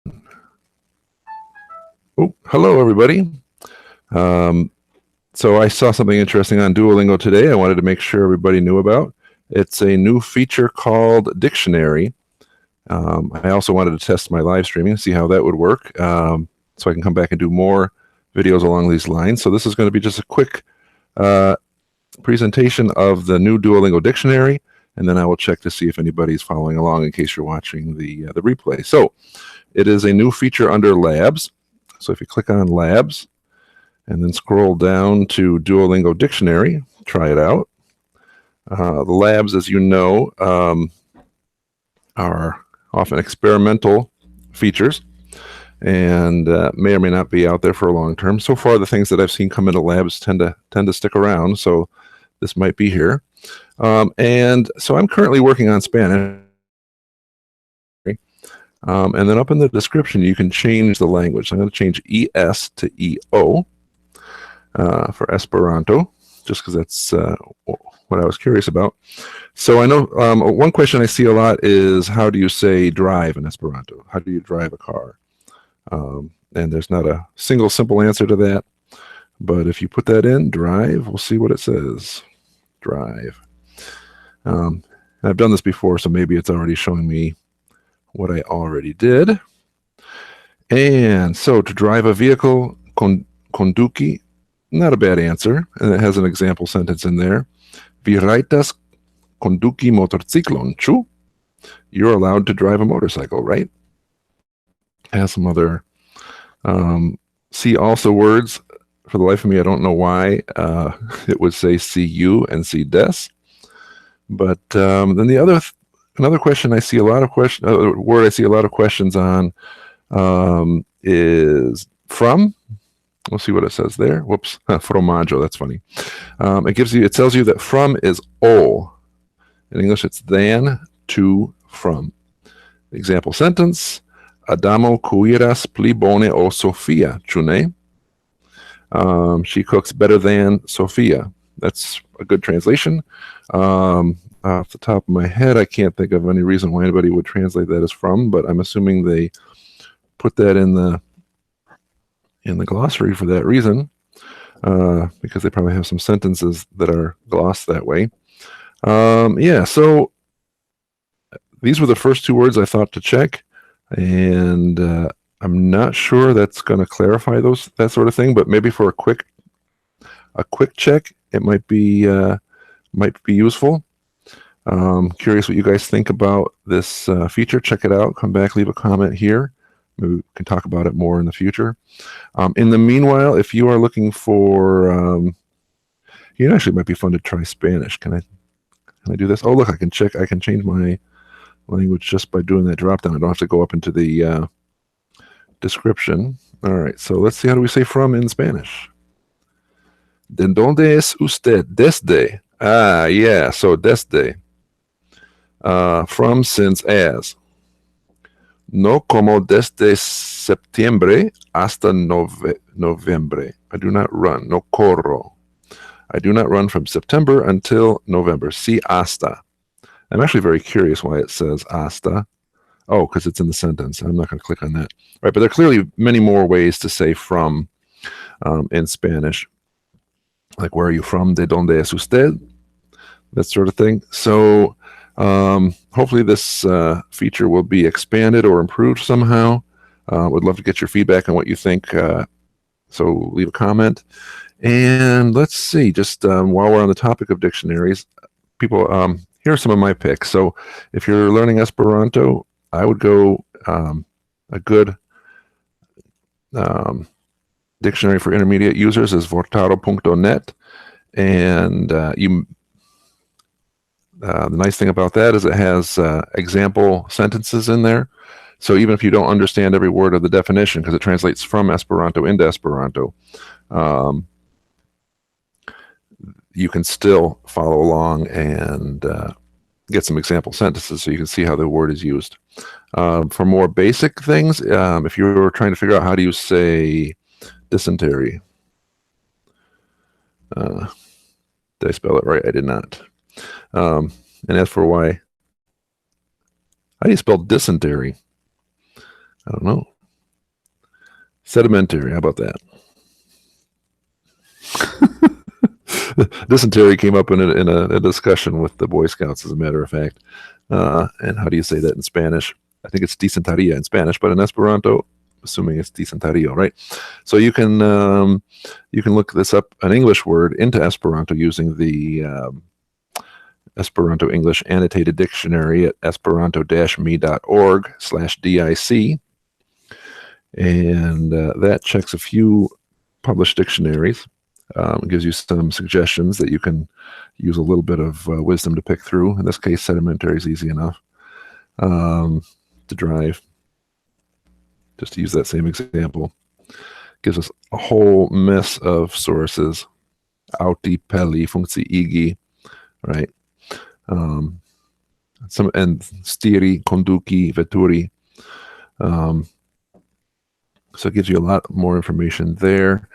Oh, hello, everybody. So I saw something interesting on Duolingo today I wanted to make sure everybody knew about. It's a new feature called Dictionary. I also wanted to test my live streaming, see how that would work, so I can come back and do more videos along these lines. So this is going to be just a quick presentation of the new Duolingo Dictionary, and then I will check to see if anybody's following along in case you're watching the replay. So it is a new feature under Labs. So if you click on Labs and then scroll down to Duolingo Dictionary, try it out. The labs, as you know, are often experimental features and may or may not be out there for a long term. So far, the things that I've seen come into labs tend to stick around, so this might be here. And so I'm currently working on Spanish. And then up in the description, you can change the language. I'm going to change ES to EO for Esperanto, just because that's what I was curious about. So I know one question I see a lot is, how do you say drive in Esperanto? How do you drive a car? And there's not a single simple answer to that. But if you put that in, drive, we'll see what it says. Drive. I've done this before, so maybe it's already showing me what I already did. And so to drive a vehicle, conduki, not a bad answer, and it has an example sentence in there. Vi rajtas konduki motorciklon, ĉu? You're allowed to drive a motorcycle, right? Has some other see also words. For the life of me, I don't know why it would say see you and see des. But then another question I see a lot of word I see a lot of questions on is from. We'll see what it says there. Whoops, formaggio. That's funny. It tells you that from is o. In English, it's than, to, from. Example sentence: Adamo cuiras pli bone o Sofia, ĉu ne? She cooks better than Sophia. That's a good translation. Off the top of my head, I can't think of any reason why anybody would translate that as from, but I'm assuming they put that in the glossary for that reason, because they probably have some sentences that are glossed that way. Yeah, so these were the first two words I thought to check, and I'm not sure that's going to clarify that sort of thing, but maybe for a quick check, it might be useful. Curious what you guys think about this feature. Check it out. Come back, leave a comment here. Maybe we can talk about it more in the future. In the meanwhile, if you are looking for, it actually might be fun to try Spanish. Can I do this? Oh, look, I can change my language just by doing that drop down. I don't have to go up into the description. All right, so let's see, how do we say from in Spanish? ¿De dónde es usted? Desde. Ah, yeah, so desde. From, since, as. No como desde septiembre hasta noviembre. I do not run. No corro. I do not run from September until November. Si hasta. I'm actually very curious why it says hasta. Oh, because it's in the sentence. I'm not going to click on that. All right, but there are clearly many more ways to say from in Spanish. Like, where are you from? ¿De dónde es usted? That sort of thing. So hopefully this feature will be expanded or improved somehow. Would love to get your feedback on what you think. So leave a comment. And let's see, just while we're on the topic of dictionaries, people, here are some of my picks. So if you're learning Esperanto, I would go a good dictionary for intermediate users is vortaro.net, and the nice thing about that is it has example sentences in there. So even if you don't understand every word of the definition, because it translates from Esperanto into Esperanto, you can still follow along and get some example sentences so you can see how the word is used. For more basic things, if you're trying to figure out how do you say dysentery, did I spell it right? I did not. And as for how do you spell dysentery? I don't know. Sedimentary. How about that? Dysentery came up in a discussion with the Boy Scouts, as a matter of fact. And how do you say that in Spanish? I think it's disenteria in Spanish, but in Esperanto, assuming it's disenterio, right? So you can look this up, an English word, into Esperanto using the Esperanto English Annotated Dictionary at esperanto-me.org/dic. And that checks a few published dictionaries. It gives you some suggestions that you can use a little bit of wisdom to pick through. In this case, sedimentary is easy enough to drive. Just to use that same example. Gives us a whole mess of sources. Auti, pelli, funkci, igi, right? And stiri, conduci, veturi. So it gives you a lot more information there.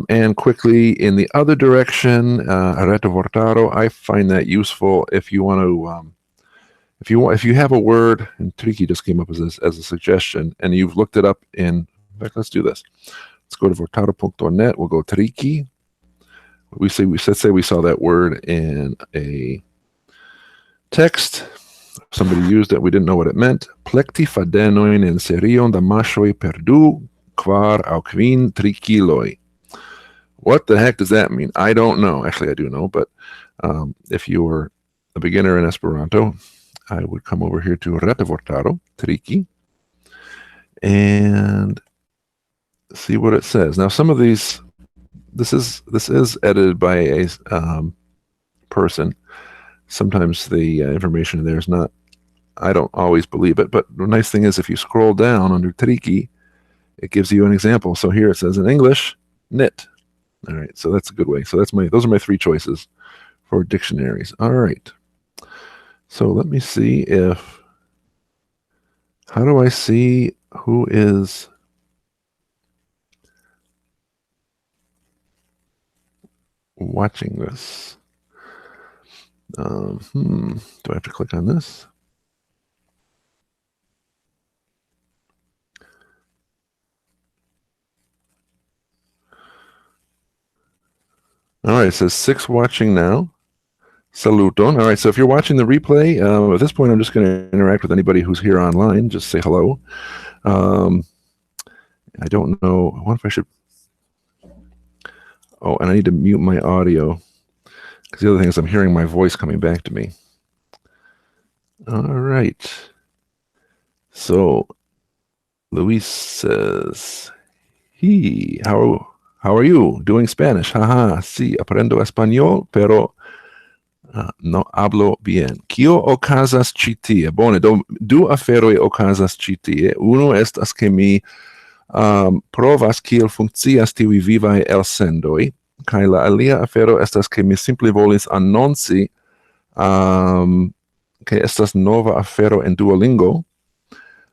And quickly in the other direction, rete vortaro, I find that useful if you want to, if you have a word, and Triki just came up as a suggestion, and you've looked it up in fact, let's do this. Let's go to vortaro.net. We'll go Triki. Let's say we saw that word in a text. Somebody used it. We didn't know what it meant. Plekti fadenoin en serion da mashoi perdu kvar au kvin trikiloi. What the heck does that mean? I don't know. Actually, I do know, but if you're a beginner in Esperanto, I would come over here to Rete Vortaro, Triki, and see what it says. Now, some of these, this is edited by a person. Sometimes the information in there is not, I don't always believe it, but the nice thing is if you scroll down under Triki, it gives you an example. So here it says in English, knit. All right, so that's a good way. So those are my three choices for dictionaries. All right. So let me see how do I see who is watching this? Do I have to click on this? All right, it says 6 watching now. Saluton. All right, so if you're watching the replay, at this point, I'm just going to interact with anybody who's here online. Just say hello. I don't know. I wonder if I should. Oh, and I need to mute my audio because the other thing is I'm hearing my voice coming back to me. All right. So Luis says, how are you? Doing Spanish? Haha, sí, aprendo español, pero no hablo bien. Kio okazas ĉi tie? Bone, du aferoj okazas ĉi tie. Uno estas ke mi provas kiel funkcias tiuj vivaj elsendoj, kaj la alia afero estas ke mi simple volis annonci ke estas nova afero en Duolingo,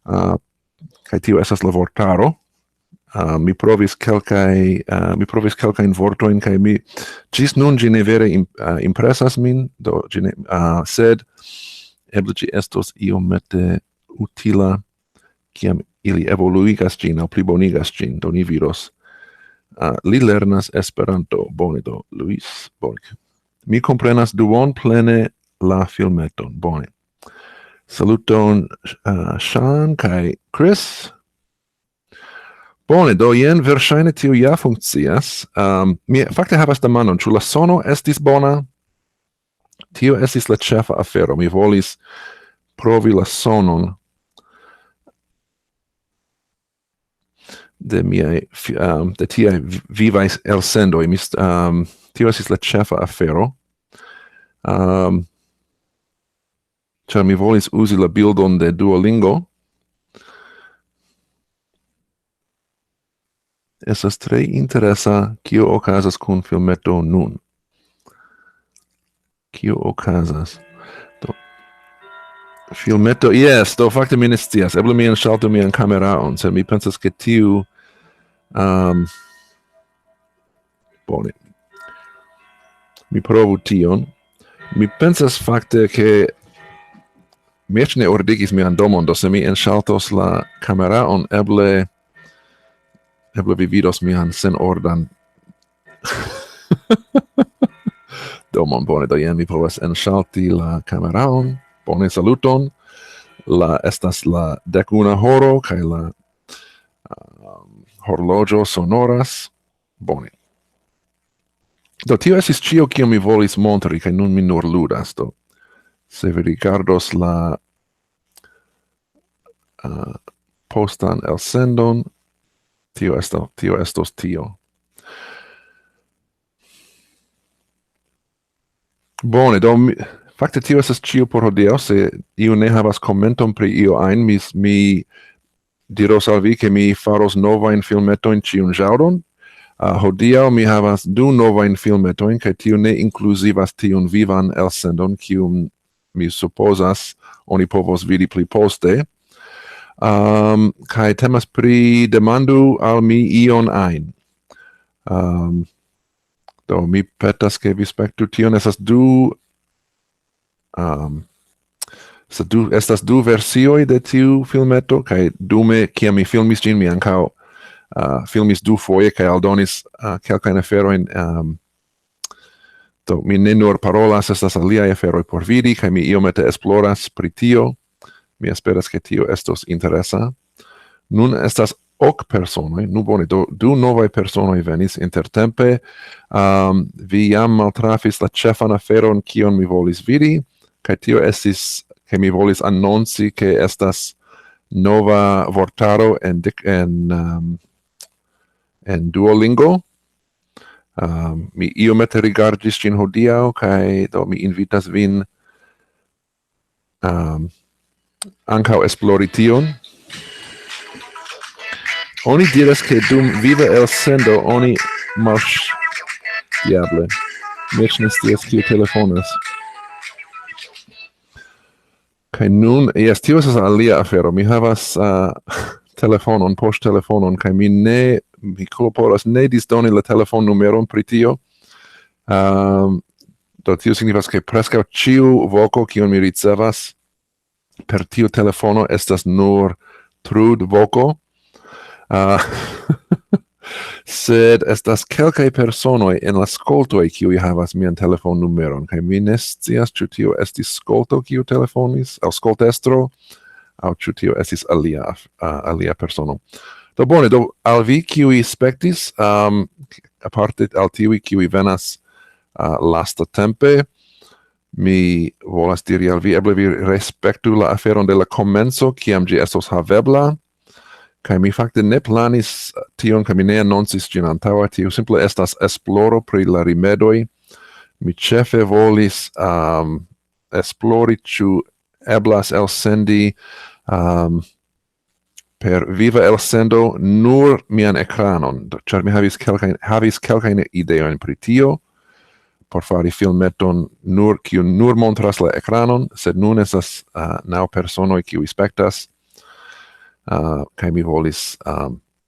kaj tio estas la vortaro. Mi provis kelkajn vortojn kaj mi ĝis nun ĝi ne vere impresas min, sed eble ĝi estos iomete utila kiam ili evoluigas ĝin aŭ plibonigas ĝin, do ni vidos. Li lernas Esperanto. Bone do, Luis. Bone. Mi komprenas duonplene la filmeton. Bone. Saluton Sean kaj Chris. Bone, do jen verŝajne tio ja funkcias. Mi fakte havas demandon, ĉu la sono estis bona? Tio estis la ĉefa afero. Mi volis provi la sonon de miaj de tiaj vivaj elsendoj. Tio estis la ĉefa afero. Ĉar mi volis uzi la bildon de Duolingo. Estas tre interesa kio okazas kun filmeto nun. Kio okazas? Do filmeto, yes, do fakte mi ne scias. Eble mi enŝaltu mian kameraon, sed mi pensas ke tiu bone. Mi provu tion. Mi pensas fakte ke mi eĉ ne ordigis mian domon, do se mi enŝaltos la kameraon, eble eble vi vidos mian senordan domon. Bone, do jen mi povas enŝalti la kameraon. Bone, saluton. Estas la 11 horo kaj la horloĝo sonoras. Bone. Do tio estis ĉio kion mi volis montri, kaj nun mi nur ludas. Do se vi rigardos la postan elsendon, tio estos tio. Bone, do fakte tio estas ĉio por hodiaŭ. Se iu ne havas komenton pri io ajn, mi diros al vi ke mi faros novajn filmetojn ĉiun ĵaŭron. Hodiaŭ mi havas 2 novajn filmetojn, kaj tiu ne inkluzivas tiun vivan elsendon, kiun mi supozas oni povos vidi pli poste. Kaj temas pri demandu al mi ion ajn. Do mi petas ke vi spektu tion. Estas du versioj de tiu filmeto, kaj dume kiam mi filmis ĝin, mi ankaŭ filmis dufoje kaj aldonis kelkajn aferojn. Do mi ne nur parolas, estas aliaj aferoj por vidi, kaj mi iomete esploras pri tio. Mi esperas ke tio estos interesa. Nun estas ok personoj, nu bone, do 2 novaj personoj venis intertempe. Vi jam maltrafis la ĉefan aferon kion mi volis vidi, kaj tio estis ke mi volis annonci ke estas nova vortaro en Duolingo. Mi iomete rigardis ĝin hodiaŭ, kaj do mi invitas vin ankaŭ esplori tion. Oni diras ke dum viva elsendo oni diable. Mi eĉ ne scias kiu telefonas. Kaj nun, jes, tio estas alia afero. Mi havas telefonon, poŝtelefonon, kaj mi klopodas ne disdoni la telefonnumeron pri tio. Do tio signifas ke preskaŭ ĉiu voko kiun mi ricevas per tiu telefono estas nur trudvoko. Sed estas kelkaj personoj en la skoltoj kiuj havas mian telefonnumeron, kaj mi ne scias ĉu tio estis skolto kiu telefonis, aŭ skoltestro, aŭ ĉu tio estis alia persono. Do bone, do al vi kiuj spektis, aparte al tiuj kiuj venas lastatempe, mi volas diri al vi, eble vi respektu la aferon de la komenco, kiam ĝi estos havebla. Kaj mi fakte ne planis tion, kaj mi ne annoncis ĝin antaŭe. Tio simple estas esploro pri la rimedoj. Mi ĉefe volis esplori ĉu eblas elsendi per viva elsendo nur mian ekranon, ĉar mi havis kelkajn ideojn pri tio, por fari filmeton kiu nur montras la ekranon, sed nun estas 9 personoj kiuj spektas. Kaj mi volis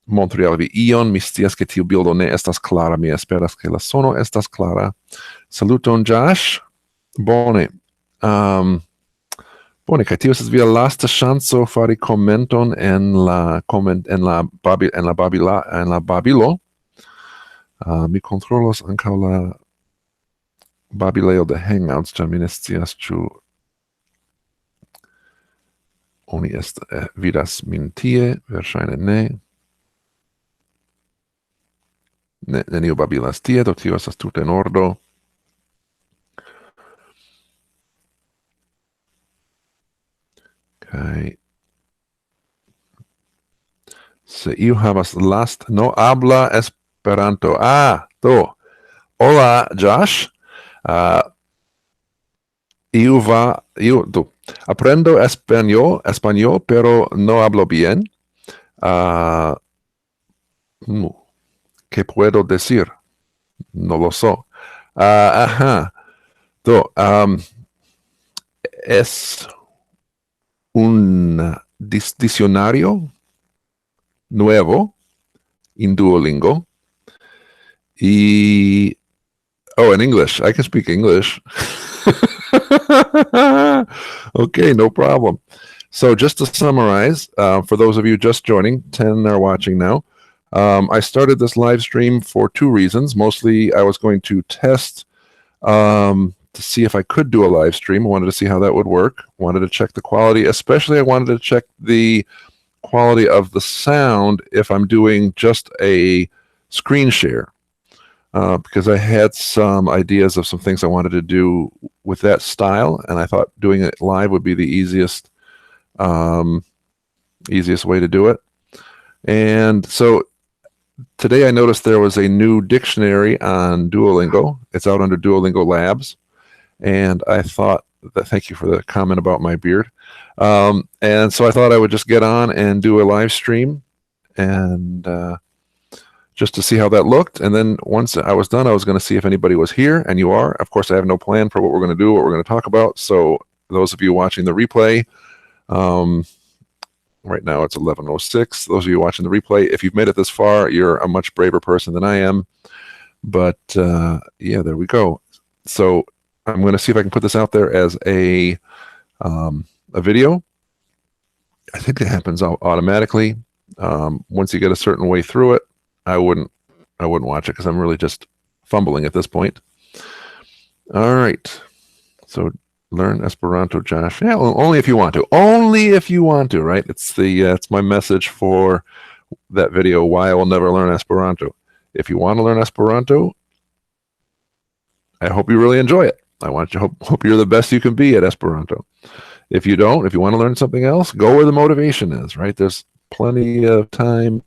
montri al vi ion. Mi scias ke tiu bildo ne estas klara. Mi esperas ke la sono estas klara. Saluton, Josh. Bone. Bone, kaj tio estas via lasta ŝanco fari komenton en la babilo. Mi kontrolos ankaŭ la babilejo de Hangouts, ĉar mi ne scias ĉu oni vidas min tie, verŝajne ne. Neniu babilas tie, do tio estas tute en ordo. Kaj se iu havas no habla Esperanto. Do. Hola, Josh. Aprendo español, pero no hablo bien. ¿Qué puedo decir? No lo sé. Es un diccionario nuevo en Duolingo. In English. I can speak English. Okay, no problem. So just to summarize, for those of you just joining, 10 are watching now, I started this live stream for two reasons. Mostly, I was going to test to see if I could do a live stream. I wanted to see how that would work. Wanted to check the quality, especially I wanted to check the quality of the sound if I'm doing just a screen share. Because I had some ideas of some things I wanted to do with that style, and I thought doing it live would be the easiest way to do it. And so today I noticed there was a new dictionary on Duolingo. It's out under Duolingo Labs, and I thought that, thank you for the comment about my beard. And so I thought I would just get on and do a live stream, and just to see how that looked. And then once I was done, I was going to see if anybody was here, and you are. Of course, I have no plan for what we're going to do, what we're going to talk about. So those of you watching the replay, right now it's 11:06. Those of you watching the replay, if you've made it this far, you're a much braver person than I am. But yeah, there we go. So I'm going to see if I can put this out there as a video. I think it happens automatically. Once you get a certain way through it, I wouldn't watch it because I'm really just fumbling at this point. All right. So learn Esperanto, Josh. Yeah, only if you want to. Only if you want to, right? It's my message for that video, why I will never learn Esperanto. If you want to learn Esperanto, I hope you really enjoy it. I want you hope you're the best you can be at Esperanto. If you don't, if you want to learn something else, go where the motivation is, right? There's plenty of time.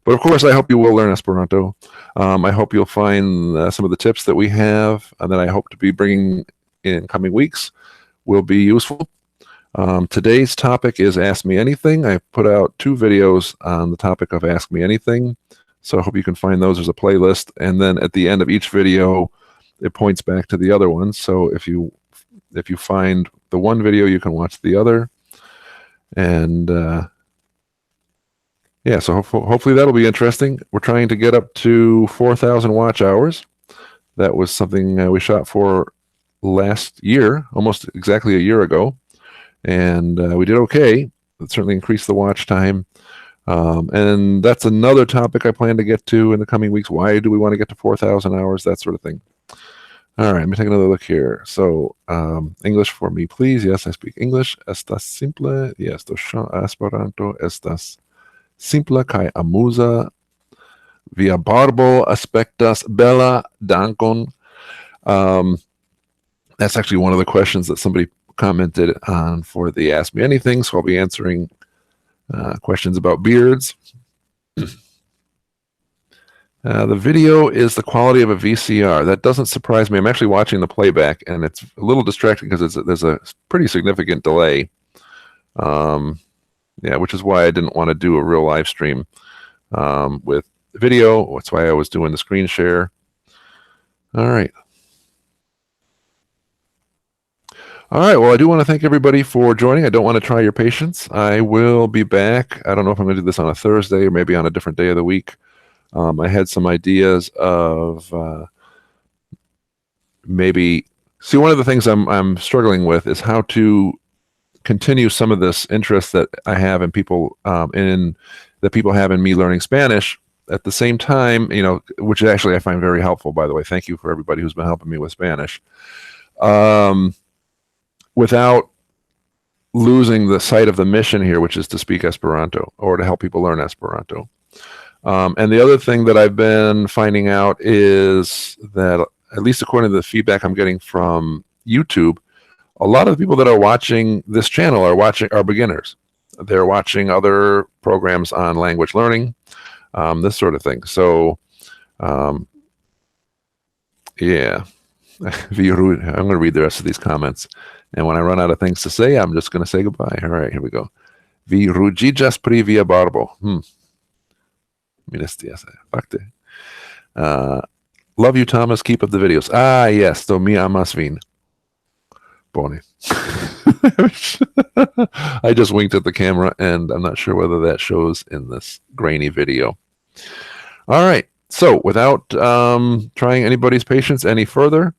But of course, I hope you will learn Esperanto. I hope you'll find some of the tips that we have and that I hope to be bringing in coming weeks will be useful. Today's topic is Ask Me Anything. I put out 2 videos on the topic of Ask Me Anything. So I hope you can find those as a playlist. And then at the end of each video, it points back to the other one. So if you find the one video, you can watch the other. And yeah, so hopefully that'll be interesting. We're trying to get up to 4,000 watch hours. That was something we shot for last year, almost exactly a year ago. And we did okay. It certainly increased the watch time. And that's another topic I plan to get to in the coming weeks. Why do we want to get to 4,000 hours? That sort of thing. All right, let me take another look here. So, English for me, please. Yes, I speak English. Estas simple. Yes, to Esperanto estas simple kaj amuza. Via barbo aspektas bela. Dankon. That's actually one of the questions that somebody commented on for the Ask Me Anything. So I'll be answering questions about beards. The video is the quality of a VCR. That doesn't surprise me. I'm actually watching the playback, and it's a little distracting because there's a pretty significant delay. Yeah, which is why I didn't want to do a real live stream with video. That's why I was doing the screen share. All right. All right, well, I do want to thank everybody for joining. I don't want to try your patience. I will be back. I don't know if I'm going to do this on a Thursday or maybe on a different day of the week. I had some ideas of maybe... See, one of the things I'm struggling with is how to continue some of this interest that I have in people, that people have in me learning Spanish at the same time, which actually I find very helpful, by the way. Thank you for everybody who's been helping me with Spanish. Without losing the sight of the mission here, which is to speak Esperanto or to help people learn Esperanto. And the other thing that I've been finding out is that, at least according to the feedback I'm getting from YouTube, a lot of the people that are watching this channel are beginners. They're watching other programs on language learning, this sort of thing. So, yeah. I'm going to read the rest of these comments. And when I run out of things to say, I'm just going to say goodbye. All right, here we go. Vi ruĝiĝas pri via barbo. Love you, Thomas. Keep up the videos. Ah, yes. Do mi amas vin. Bone. I just winked at the camera, and I'm not sure whether that shows in this grainy video. All right. So, without trying anybody's patience any further,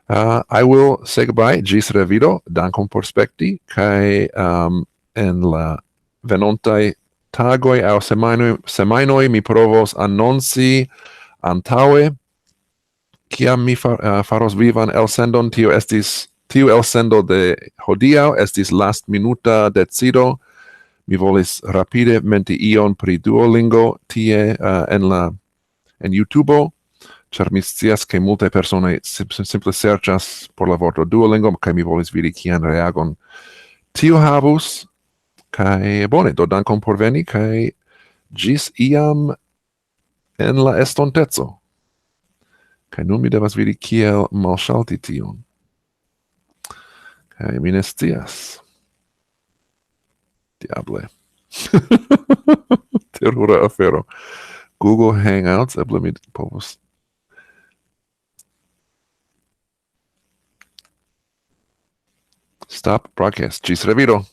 I will say goodbye. Ĝis revido. Dankon por spekti. Kaj en la venontaj tagoj aŭ semajnoj mi provos annonci antaŭe, kiam mi faros vivan elsendon. Tiu elsendo de hodiaŭ estis lastminuta decido. Mi volis rapide menti ion pri Duolingo tie en YouTube, ĉar mi scias ke multaj personoj simple serĉas por la vorto Duolingo, kaj mi volis vidi kian reagon tiu havus. Kaj bone, do dankon por veni, kaj ĝis iam en la estonteco. Kaj nun mi devas vidi kiel malŝalti tion. Kaj mi ne scias. Diable. Terura afero. Google Hangouts, eble mi povus. Stop broadcast. Ĝis revido.